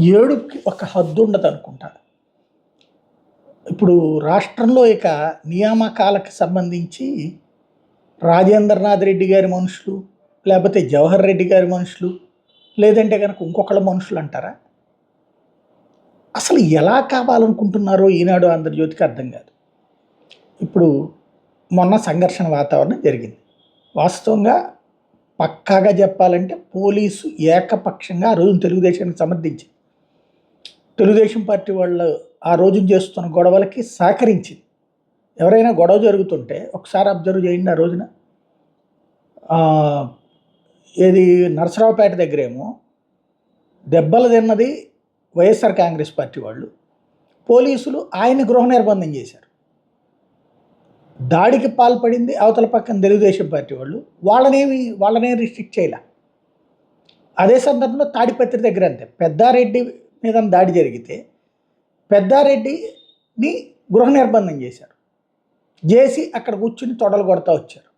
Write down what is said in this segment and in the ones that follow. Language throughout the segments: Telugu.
ఏడుపుకి ఒక హద్దు ఉండదు అనుకుంటా. ఇప్పుడు రాష్ట్రంలో ఇక నియామకాలకు సంబంధించి రాజేంద్రనాథ్ రెడ్డి గారి మనుషులు, లేకపోతే జవహర్ రెడ్డి గారి మనుషులు, లేదంటే కనుక ఇంకొకళ్ళ మనుషులు అంటారా? అసలు ఎలా కావాలనుకుంటున్నారో ఈనాడు ఆంధ్రజ్యోతికి అర్థం కాదు. ఇప్పుడు మొన్న సంఘర్షణ వాతావరణం జరిగింది. వాస్తవంగా పక్కాగా చెప్పాలంటే పోలీసు ఏకపక్షంగా ఆ రోజున తెలుగుదేశానికి సమర్థించింది. తెలుగుదేశం పార్టీ వాళ్ళు ఆ రోజున చేస్తున్న గొడవలకి సహకరించింది. ఎవరైనా గొడవ జరుగుతుంటే ఒకసారి అబ్జర్వ్ చేయండి. ఆ రోజున ఏది నరసరావుపేట దగ్గరేమో దెబ్బలు తిన్నది వైఎస్ఆర్ కాంగ్రెస్ పార్టీ వాళ్ళు, పోలీసులు ఆయన గృహ నిర్బంధం చేశారు. దాడికి పాల్పడింది అవతల పక్కన తెలుగుదేశం పార్టీ వాళ్ళు, వాళ్ళనేం రిస్ట్రిక్ట్ చేయలే. అదే సందర్భంలో తాడిపత్రి దగ్గర అంతే, పెద్దారెడ్డి మీద దాడి జరిగితే పెద్దారెడ్డిని గృహ నిర్బంధం చేశారు. చేసి అక్కడ కూర్చుని తొడలు కొడతా వచ్చారు.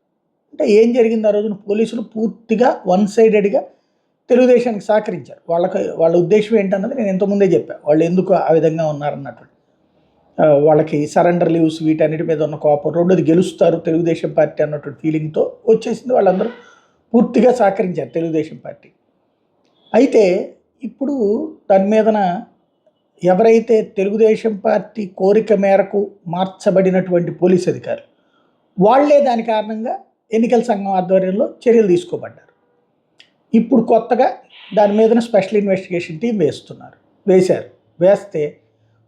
అంటే ఏం జరిగింది ఆ రోజున? పోలీసులు పూర్తిగా వన్ సైడెడ్గా తెలుగుదేశానికి సహకరించారు. వాళ్ళ ఉద్దేశం ఏంటన్నది నేను ఇంతకుముందే చెప్పాను. వాళ్ళు ఎందుకు ఆ విధంగా ఉన్నారన్నట్టు. వాళ్ళకి సరెండర్ లీవ్స్ వీటన్నిటి మీద ఉన్న కోపం, రెండోది గెలుస్తారు తెలుగుదేశం పార్టీ అన్నటువంటి ఫీలింగ్తో వచ్చేసింది. వాళ్ళందరూ పూర్తిగా సహకరించారు తెలుగుదేశం పార్టీ. అయితే ఇప్పుడు దాని మీదన ఎవరైతే తెలుగుదేశం పార్టీ కోరిక మేరకు మార్చబడినటువంటి పోలీస్ అధికారులు వాళ్లే దాని కారణంగా ఎన్నికల సంఘం ఆధ్వర్యంలో చర్యలు తీసుకోబడ్డారు. ఇప్పుడు కొత్తగా దాని మీదన స్పెషల్ ఇన్వెస్టిగేషన్ టీం వేస్తే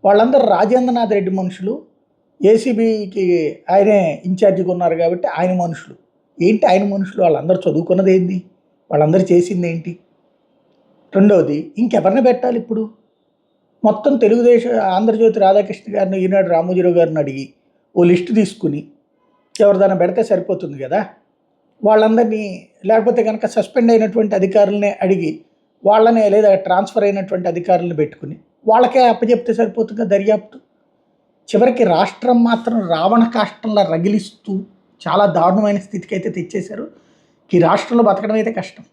వాళ్ళందరూ రాజేంద్రనాథ్ రెడ్డి మనుషులు, ఏసీబీకి ఆయనే ఇన్ఛార్జిగా ఉన్నారు కాబట్టి ఆయన మనుషులు. ఏంటి ఆయన మనుషులు? వాళ్ళందరూ చదువుకున్నది ఏంటి? వాళ్ళందరూ చేసింది ఏంటి? రెండవది, ఇంకెవరిని పెట్టాలి ఇప్పుడు? మొత్తం తెలుగుదేశం ఆంధ్రజ్యోతి రాధాకృష్ణ గారిని, ఈనాడు రామోజీరావు గారిని అడిగి ఓ లిస్టు తీసుకుని ఎవరిదైనా పెడితే సరిపోతుంది కదా. వాళ్ళందరినీ, లేకపోతే కనుక సస్పెండ్ అయినటువంటి అధికారులనే అడిగి వాళ్ళనే, లేదా ట్రాన్స్ఫర్ అయినటువంటి అధికారులను పెట్టుకుని వాళ్ళకే అప్పచెప్తే సరిపోతుంది దర్యాప్తు. చివరికి రాష్ట్రం మాత్రం రావణ కాష్టంలా రగిలిస్తూ చాలా దారుణమైన స్థితికి అయితే తెచ్చేశారు. ఈ రాష్ట్రంలో బతకడం అయితే కష్టం.